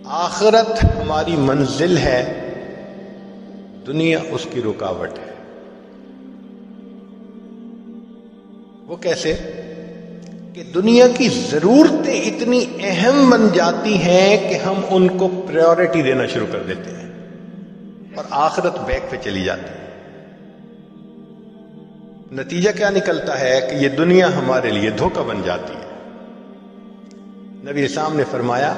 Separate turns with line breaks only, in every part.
آخرت ہماری منزل ہے، دنیا اس کی رکاوٹ ہے۔ وہ کیسے؟ کہ دنیا کی ضرورتیں اتنی اہم بن جاتی ہیں کہ ہم ان کو پریورٹی دینا شروع کر دیتے ہیں اور آخرت بیک پہ چلی جاتی ہے۔ نتیجہ کیا نکلتا ہے کہ یہ دنیا ہمارے لیے دھوکہ بن جاتی ہے۔ نبی اسلام نے فرمایا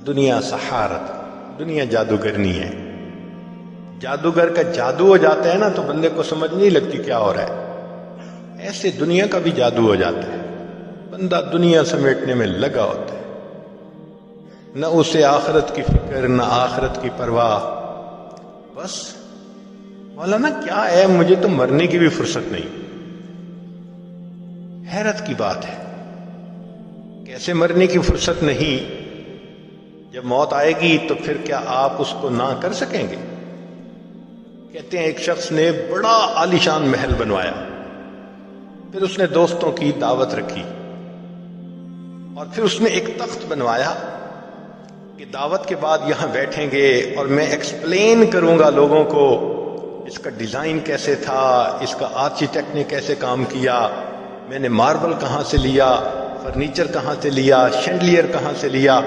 دنیا سحارت، دنیا جادوگرنی ہے۔ جادوگر کا جادو ہو جاتا ہے نا تو بندے کو سمجھ نہیں لگتی کیا ہو رہا ہے، ایسے دنیا کا بھی جادو ہو جاتا ہے، بندہ دنیا سمیٹنے میں لگا ہوتا ہے، نہ اسے آخرت کی فکر نہ آخرت کی پرواہ۔ بس مولانا کیا ہے، مجھے تو مرنے کی بھی فرصت نہیں۔ حیرت کی بات ہے، کیسے مرنے کی فرصت نہیں؟ جب موت آئے گی تو پھر کیا آپ اس کو نہ کر سکیں گے؟ کہتے ہیں ایک شخص نے بڑا عالیشان محل بنوایا، پھر اس نے دوستوں کی دعوت رکھی اور پھر اس نے ایک تخت بنوایا کہ دعوت کے بعد یہاں بیٹھیں گے اور میں ایکسپلین کروں گا لوگوں کو اس کا ڈیزائن کیسے تھا، اس کا آرکیٹیکٹ نے کیسے کام کیا، میں نے ماربل کہاں سے لیا، فرنیچر کہاں سے لیا، شینڈلیئر کہاں سے لیا،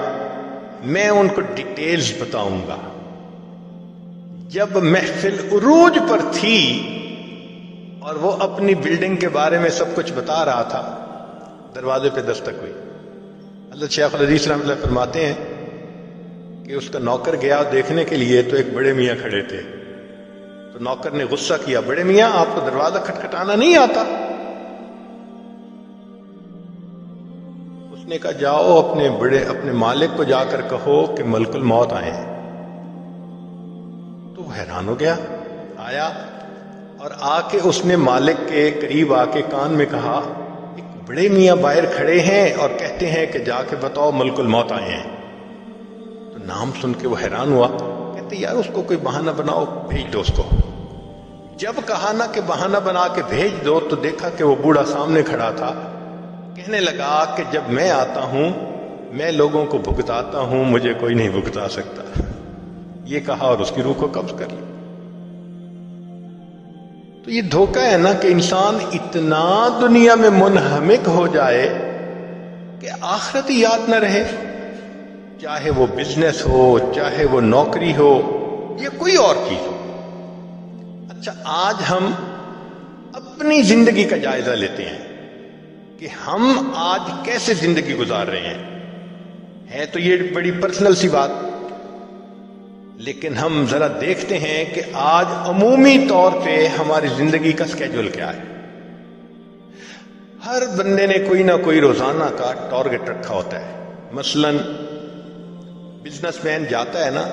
میں ان کو ڈیٹیلز بتاؤں گا۔ جب محفل عروج پر تھی اور وہ اپنی بلڈنگ کے بارے میں سب کچھ بتا رہا تھا، دروازے پہ دستک ہوئی۔ حضرت شیخ الحدیث رحمۃ اللہ فرماتے ہیں کہ اس کا نوکر گیا دیکھنے کے لیے تو ایک بڑے میاں کھڑے تھے، تو نوکر نے غصہ کیا، بڑے میاں آپ کو دروازہ کھٹکھٹانا نہیں آتا؟ اس نے کہا جاؤ اپنے مالک کو جا کر کہو کہ ملک الموت آئے ہیں۔ تو وہ حیران ہو گیا، آیا اور آ کے اس نے مالک کے قریب آ کے کان میں کہا ایک بڑے میاں باہر کھڑے ہیں اور کہتے ہیں کہ جا کے بتاؤ ملک الموت آئے ہیں۔ تو نام سن کے وہ حیران ہوا، کہتے یار اس کو کوئی بہانہ بناؤ، بھیج دو اس کو۔ جب کہا نا کہ بہانہ بنا کے بھیج دو تو دیکھا کہ وہ بوڑھا سامنے کھڑا تھا، کہنے لگا کہ جب میں آتا ہوں میں لوگوں کو بھگتاتا ہوں، مجھے کوئی نہیں بھگتا سکتا۔ یہ کہا اور اس کی روح کو قبض کر لی۔ تو یہ دھوکہ ہے نا کہ انسان اتنا دنیا میں منہمک ہو جائے کہ آخرت ہی یاد نہ رہے، چاہے وہ بزنس ہو، چاہے وہ نوکری ہو یا کوئی اور چیز ہو۔ اچھا آج ہم اپنی زندگی کا جائزہ لیتے ہیں کہ ہم آج کیسے زندگی گزار رہے ہیں۔ ہے تو یہ بڑی پرسنل سی بات، لیکن ہم ذرا دیکھتے ہیں کہ آج عمومی طور پہ ہماری زندگی کا سکیجول کیا ہے۔ ہر بندے نے کوئی نہ کوئی روزانہ کا ٹارگٹ رکھا ہوتا ہے۔ مثلا بزنس مین جاتا ہے نا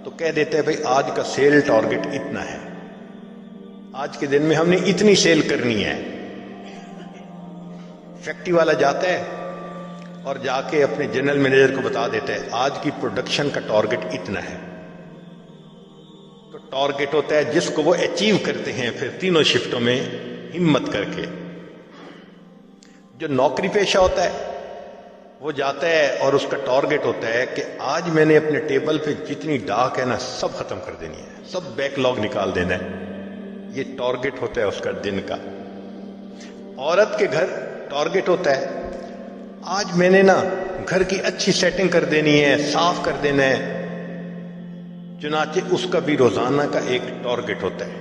تو کہہ دیتا ہے بھئی آج کا سیل ٹارگٹ اتنا ہے، آج کے دن میں ہم نے اتنی سیل کرنی ہے۔ فیکٹری والا جاتا ہے اور جا کے اپنے جنرل مینیجر کو بتا دیتا ہے آج کی پروڈکشن کا ٹارگٹ اتنا ہے۔ تو ٹارگٹ ہوتا ہے جس کو وہ اچیو کرتے ہیں پھر تینوں شفٹوں میں ہمت کر کے۔ جو نوکری پیشہ ہوتا ہے وہ جاتا ہے اور اس کا ٹارگٹ ہوتا ہے کہ آج میں نے اپنے ٹیبل پہ جتنی ڈاک ہے نا سب ختم کر دینی ہے، سب بیک لاگ نکال دینا ہے۔ یہ ٹارگٹ ہوتا ہے اس کا دن کا۔ عورت کے گھر ٹارگٹ ہوتا ہے آج میں نے نا گھر کی اچھی سیٹنگ کر دینی ہے، صاف کر دینا ہے۔ چنانچہ اس کا بھی روزانہ کا ایک ٹارگٹ ہوتا ہے۔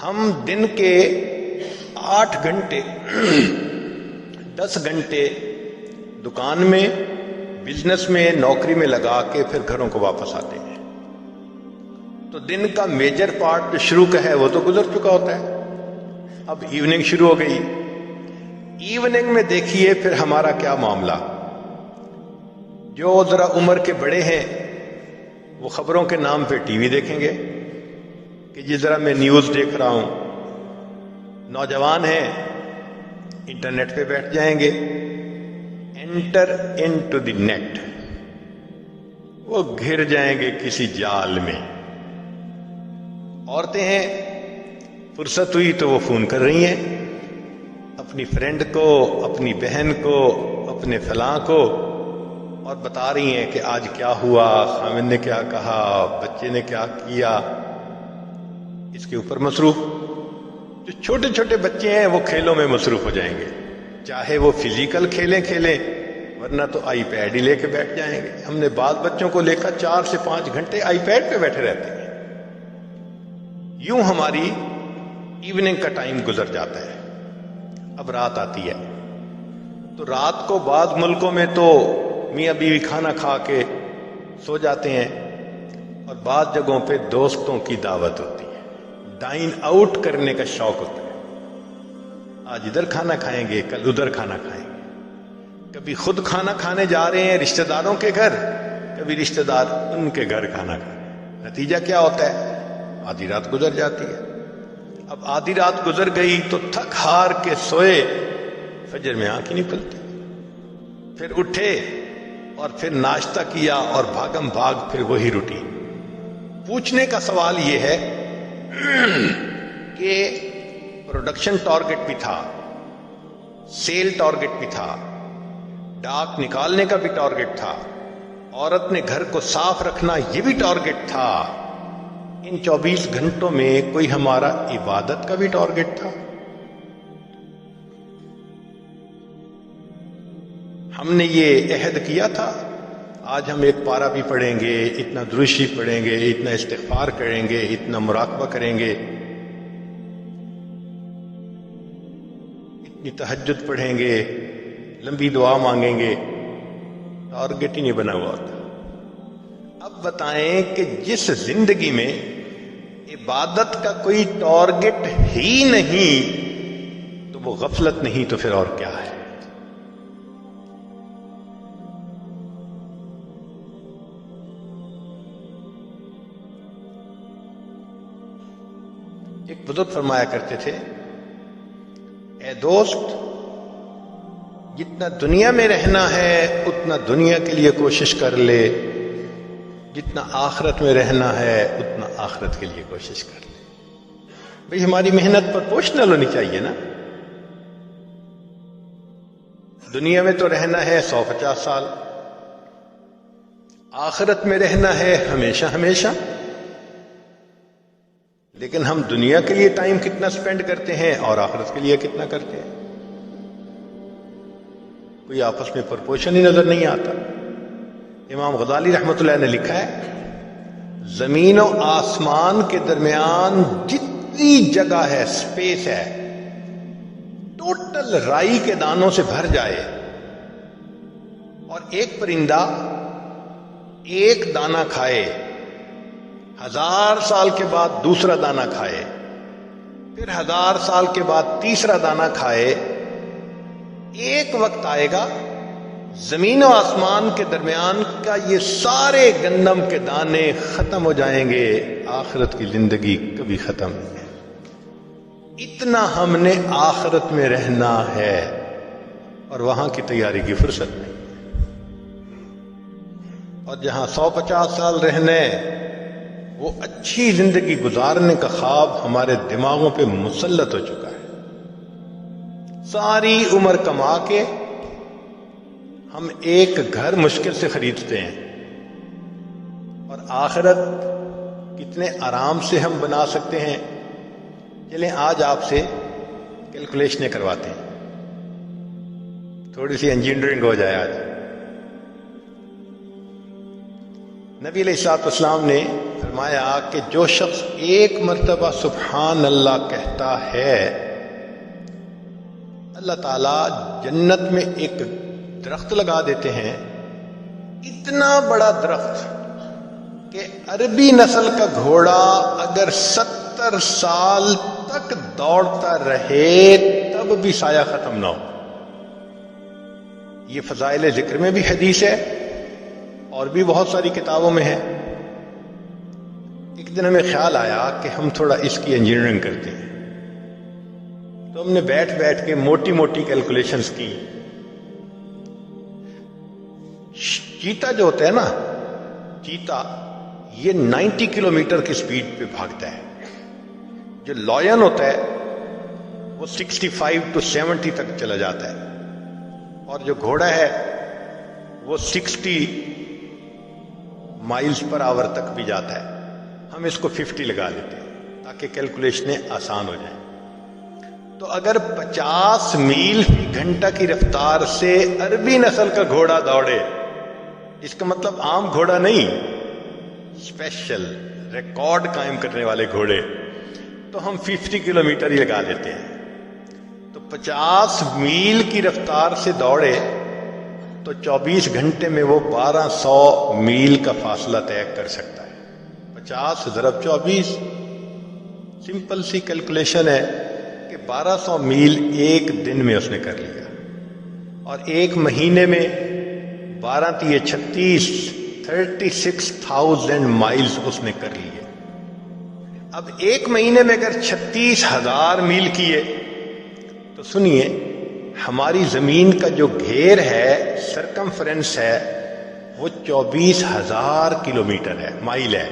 ہم دن کے 8 گھنٹے 10 گھنٹے دکان میں، بزنس میں، نوکری میں لگا کے پھر گھروں کو واپس آتے ہیں، تو دن کا میجر پارٹ جو شروع کا ہے وہ تو گزر چکا ہوتا ہے۔ اب ایوننگ شروع ہو گئی۔ ایوننگ میں دیکھیے پھر ہمارا کیا معاملہ۔ جو ذرا عمر کے بڑے ہیں وہ خبروں کے نام پہ ٹی وی دیکھیں گے کہ جی ذرا میں نیوز دیکھ رہا ہوں۔ نوجوان ہیں انٹرنیٹ پہ بیٹھ جائیں گے، انٹر انٹو دی نیٹ، وہ گھر جائیں گے کسی جال میں۔ عورتیں ہیں فرصت ہوئی تو وہ فون کر رہی ہیں، اپنی فرینڈ کو، اپنی بہن کو، اپنے فلاں کو، اور بتا رہی ہیں کہ آج کیا ہوا، خامن نے کیا کہا، بچے نے کیا کیا، اس کے اوپر مصروف۔ جو چھوٹے چھوٹے بچے ہیں وہ کھیلوں میں مصروف ہو جائیں گے، چاہے وہ فزیکل کھیلیں ورنہ تو آئی پیڈ ہی لے کے بیٹھ جائیں گے۔ ہم نے بعض بچوں کو لے کر 4 سے 5 گھنٹے آئی پیڈ پہ بیٹھے رہتے ہیں۔ یوں ہماری ایوننگ کا ٹائم گزر جاتا ہے۔ اب رات آتی ہے تو رات کو بعض ملکوں میں تو میاں بیوی کھانا کھا کے سو جاتے ہیں، اور بعض جگہوں پہ دوستوں کی دعوت ہوتی ہے، ڈائن آؤٹ کرنے کا شوق ہوتا ہے۔ آج ادھر کھانا کھائیں گے، کل ادھر کھانا کھائیں گے، کبھی خود کھانا کھانے جا رہے ہیں رشتہ داروں کے گھر، کبھی رشتہ دار ان کے گھر کھانا کھائیں۔ نتیجہ کیا ہوتا ہے؟ آدھی رات گزر جاتی ہے۔ اب آدھی رات گزر گئی تو تھک ہار کے سوئے، فجر میں آنکھ ہی نہیں کھلتی، پھر اٹھے اور پھر ناشتہ کیا اور بھاگم بھاگ پھر وہی روٹین۔ پوچھنے کا سوال یہ ہے کہ پروڈکشن ٹارگٹ بھی تھا، سیل ٹارگٹ بھی تھا، ڈاک نکالنے کا بھی ٹارگٹ تھا، عورت نے گھر کو صاف رکھنا یہ بھی ٹارگٹ تھا۔ ان 24 گھنٹوں میں کوئی ہمارا عبادت کا بھی ٹارگٹ تھا؟ ہم نے یہ عہد کیا تھا آج ہم 1 پارہ بھی پڑھیں گے، اتنا درود شریف پڑھیں گے، اتنا استغفار کریں گے، اتنا مراقبہ کریں گے، اتنی تہجد پڑھیں گے، لمبی دعا مانگیں گے؟ ٹارگٹ ہی نہیں بنا ہوا تھا۔ اب بتائیں کہ جس زندگی میں عبادت کا کوئی ٹارگٹ ہی نہیں تو وہ غفلت نہیں تو پھر اور کیا ہے؟ ایک بزرگ فرمایا کرتے تھے، اے دوست، جتنا دنیا میں رہنا ہے اتنا دنیا کے لیے کوشش کر لے، جتنا آخرت میں رہنا ہے اتنا آخرت کے لیے کوشش کر لے۔ بھئی ہماری محنت پروپورشنل ہونی چاہیے نا۔ دنیا میں تو رہنا ہے 150 سال، آخرت میں رہنا ہے ہمیشہ ہمیشہ، لیکن ہم دنیا کے لیے ٹائم کتنا سپینڈ کرتے ہیں اور آخرت کے لیے کتنا کرتے ہیں؟ کوئی آپس میں پرپورشن ہی نظر نہیں آتا۔ امام غزالی رحمۃ اللہ نے لکھا ہے، زمین و آسمان کے درمیان جتنی جگہ ہے، سپیس ہے، ٹوٹل رائی کے دانوں سے بھر جائے اور ایک پرندہ ایک دانہ کھائے، 1000 سال کے بعد دوسرا دانہ کھائے، پھر 1000 سال کے بعد تیسرا دانہ کھائے، ایک وقت آئے گا زمین و آسمان کے درمیان کا یہ سارے گندم کے دانے ختم ہو جائیں گے، آخرت کی زندگی کبھی ختم نہیں ہے۔ اتنا ہم نے آخرت میں رہنا ہے اور وہاں کی تیاری کی فرصت نہیں۔ اور جہاں 150 سال رہنے، وہ اچھی زندگی گزارنے کا خواب ہمارے دماغوں پہ مسلط ہو چکا ہے۔ ساری عمر کما کے ہم ایک گھر مشکل سے خریدتے ہیں، اور آخرت کتنے آرام سے ہم بنا سکتے ہیں۔ چلیں آج آپ سے کیلکولیشنیں کرواتے ہیں، تھوڑی سی انجینئرنگ ہو جائے۔ آج نبی علیہ الصلوۃ والسلام نے فرمایا کہ جو شخص 1 مرتبہ سبحان اللہ کہتا ہے، اللہ تعالیٰ جنت میں ایک درخت لگا دیتے ہیں، اتنا بڑا درخت کہ عربی نسل کا گھوڑا اگر 70 سال تک دوڑتا رہے تب بھی سایہ ختم نہ ہو۔ یہ فضائل ذکر میں بھی حدیث ہے اور بھی بہت ساری کتابوں میں ہے۔ ایک دن ہمیں خیال آیا کہ ہم تھوڑا اس کی انجینئرنگ کرتے ہیں، تو ہم نے بیٹھ کے موٹی موٹی کیلکولیشنز کی۔ چیتا جو ہوتا ہے نا، چیتا یہ 90 کلومیٹر کی سپیڈ پہ بھاگتا ہے۔ جو لائن ہوتا ہے وہ 65 to 70 تک چلا جاتا ہے، اور جو گھوڑا ہے وہ 60 مائلز پر آور تک بھی جاتا ہے. ہم اس کو 50 لگا لیتے ہیں تاکہ کیلکولیشنیں آسان ہو جائیں. تو اگر 50 میل فی گھنٹہ کی رفتار سے عربی نسل کا گھوڑا دوڑے، اس کا مطلب عام گھوڑا نہیں، اسپیشل ریکارڈ قائم کرنے والے گھوڑے، تو ہم 50 کلومیٹر ہی لگا لیتے ہیں. تو 50 میل کی رفتار سے دوڑے تو 24 گھنٹے میں وہ 1200 میل کا فاصلہ طے کر سکتا ہے. 50 ضرب 24، سمپل سی کیلکولیشن ہے کہ 1200 میل ایک دن میں اس نے کر لیا، اور ایک مہینے میں 12 تیے 36، 36,000 مائلز اس نے کر لیے. اب ایک مہینے میں اگر 36,000 میل کیے تو سنیے، ہماری زمین کا جو گھیر ہے، سرکمفرنس ہے، وہ 24,000 کلومیٹر ہے، مائل ہے،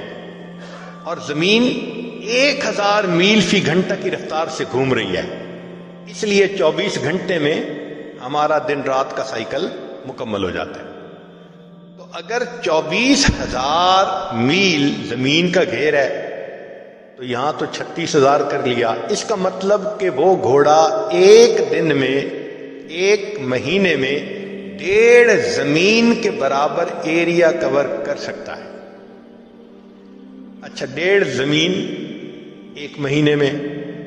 اور زمین 1,000 میل فی گھنٹہ کی رفتار سے گھوم رہی ہے. اس لیے 24 گھنٹے میں ہمارا دن رات کا سائیکل مکمل ہو جاتا ہے. تو اگر 24,000 میل زمین کا گھیر ہے تو یہاں تو 36,000 کر لیا. اس کا مطلب کہ وہ گھوڑا ایک دن میں، ایک مہینے میں 1.5 زمین کے برابر ایریا کور کر سکتا ہے. اچھا، 1.5 زمین ایک مہینے میں،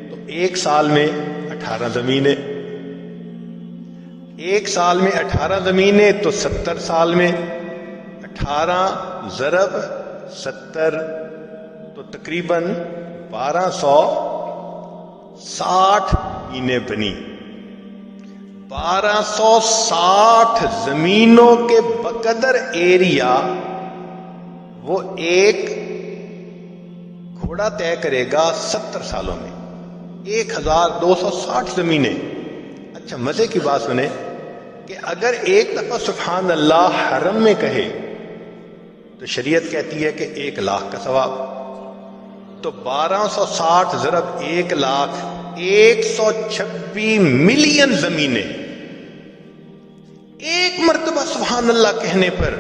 تو ایک سال میں 18 زمینیں. ایک سال میں 18 زمینیں تو 70 سال میں 18 ضرب 70 تو تقریباً 1260 زمینیں بنی. 1260 زمینوں کے بقدر ایریا وہ ایک گھوڑا طے کرے گا 70 سالوں میں. 1260 زمینیں. اچھا، مزے کی بات سنیں کہ اگر ایک دفعہ سبحان اللہ حرم میں کہے تو شریعت کہتی ہے کہ 1,00,000 کا ثواب. تو 1260 ضرب 1,00,000، 126 ملین زمینیں. ایک مرتبہ سبحان اللہ کہنے پر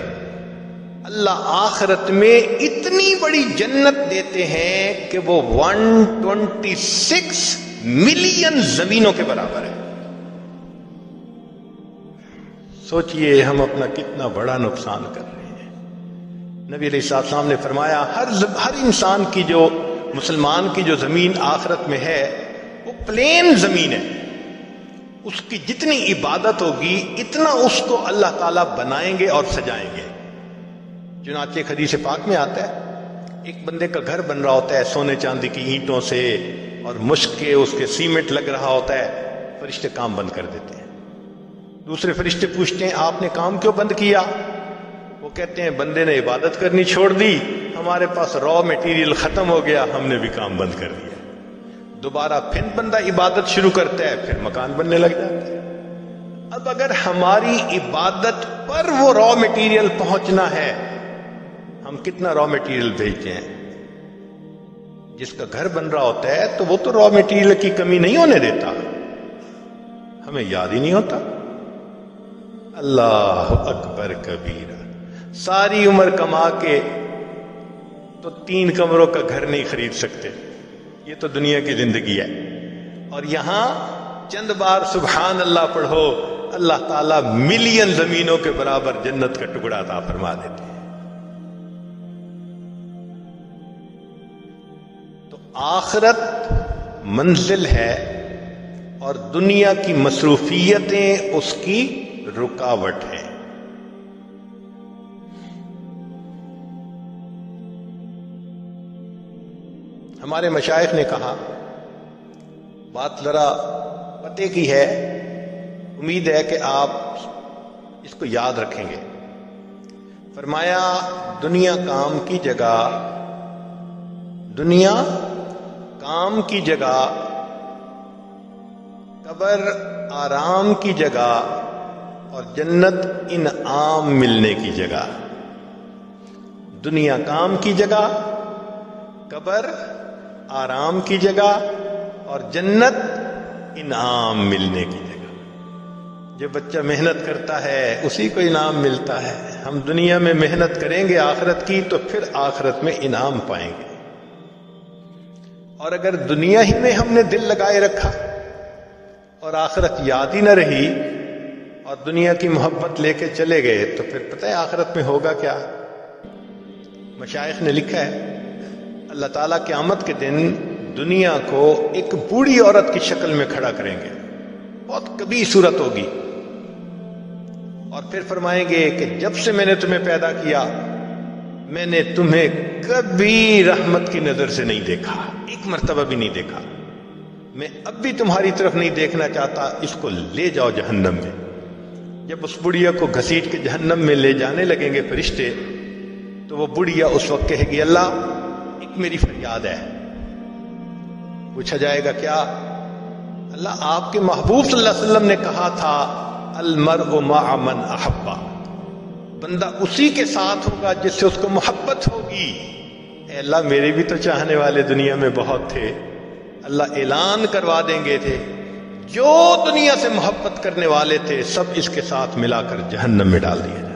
اللہ آخرت میں اتنی بڑی جنت دیتے ہیں کہ وہ 126 ملین زمینوں کے برابر ہے. سوچئے ہم اپنا کتنا بڑا نقصان کر رہے ہیں. نبی علیہ السلام نے فرمایا ہر انسان کی، جو مسلمان کی جو زمین آخرت میں ہے وہ پلین زمین ہے. اس کی جتنی عبادت ہوگی اتنا اس کو اللہ تعالیٰ بنائیں گے اور سجائیں گے. چنانچہ حدیث پاک میں آتا ہے، ایک بندے کا گھر بن رہا ہوتا ہے سونے چاندی کی اینٹوں سے، اور مشک کے اس کے سیمنٹ لگ رہا ہوتا ہے. فرشتے کام بند کر دیتے ہیں. دوسرے فرشتے پوچھتے ہیں آپ نے کام کیوں بند کیا؟ وہ کہتے ہیں بندے نے عبادت کرنی چھوڑ دی، ہمارے پاس را میٹیریل ختم ہو گیا، ہم نے بھی کام بند کر دیا. دوبارہ پھر بندہ عبادت شروع کرتا ہے، پھر مکان بننے لگ جاتا ہے. اب اگر ہماری عبادت پر وہ را میٹیریل پہنچنا ہے، ہم کتنا را میٹیریل بھیجتے ہیں؟ جس کا گھر بن رہا ہوتا ہے تو وہ تو را میٹیریل کی کمی نہیں ہونے دیتا، ہمیں یاد ہی نہیں ہوتا. اللہ اکبر کبیرہ. ساری عمر کما کے تو 3 کمروں کا گھر نہیں خرید سکتے. یہ تو دنیا کی زندگی ہے. اور یہاں چند بار سبحان اللہ پڑھو، اللہ تعالیٰ ملین زمینوں کے برابر جنت کا ٹکڑا عطا فرما دیتے ہیں. تو آخرت منزل ہے اور دنیا کی مصروفیتیں اس کی رکاوٹ ہیں. ہمارے مشائخ نے کہا، بات ذرا پتے کی ہے، امید ہے کہ آپ اس کو یاد رکھیں گے. فرمایا دنیا کام کی جگہ، دنیا کام کی جگہ، قبر آرام کی جگہ، اور جنت انعام ملنے کی جگہ. دنیا کام کی جگہ، قبر آرام کی جگہ، اور جنت انعام ملنے کی جگہ۔ جو بچہ محنت کرتا ہے اسی کو انعام ملتا ہے۔ ہم دنیا میں محنت کریں گے آخرت کی تو پھر آخرت میں انعام پائیں گے۔ اور اگر دنیا ہی میں ہم نے دل لگائے رکھا اور آخرت یاد ہی نہ رہی اور دنیا کی محبت لے کے چلے گئے تو پھر پتہ ہے آخرت میں ہوگا کیا؟ مشائخ نے لکھا ہے اللہ تعالیٰ قیامت کے دن دنیا کو ایک بوڑھی عورت کی شکل میں کھڑا کریں گے، بہت کبھی صورت ہوگی، اور پھر فرمائیں گے کہ جب سے میں نے تمہیں پیدا کیا میں نے تمہیں کبھی رحمت کی نظر سے نہیں دیکھا، ایک مرتبہ بھی نہیں دیکھا، میں اب بھی تمہاری طرف نہیں دیکھنا چاہتا، اس کو لے جاؤ جہنم میں۔ جب اس بڑھیا کو گھسیٹ کے جہنم میں لے جانے لگیں گے فرشتے تو وہ بڑھیا اس وقت کہے گی اللہ ایک میری فریاد ہے۔ پوچھا جائے گا کیا؟ اللہ آپ کے محبوب صلی اللہ علیہ وسلم نے کہا تھا المرء مع من احبا، بندہ اسی کے ساتھ ہوگا جس سے اس کو محبت ہوگی۔ اے اللہ میرے بھی تو چاہنے والے دنیا میں بہت تھے۔ اللہ اعلان کروا دیں گے تھے جو دنیا سے محبت کرنے والے تھے سب اس کے ساتھ ملا کر جہنم میں ڈال دیے۔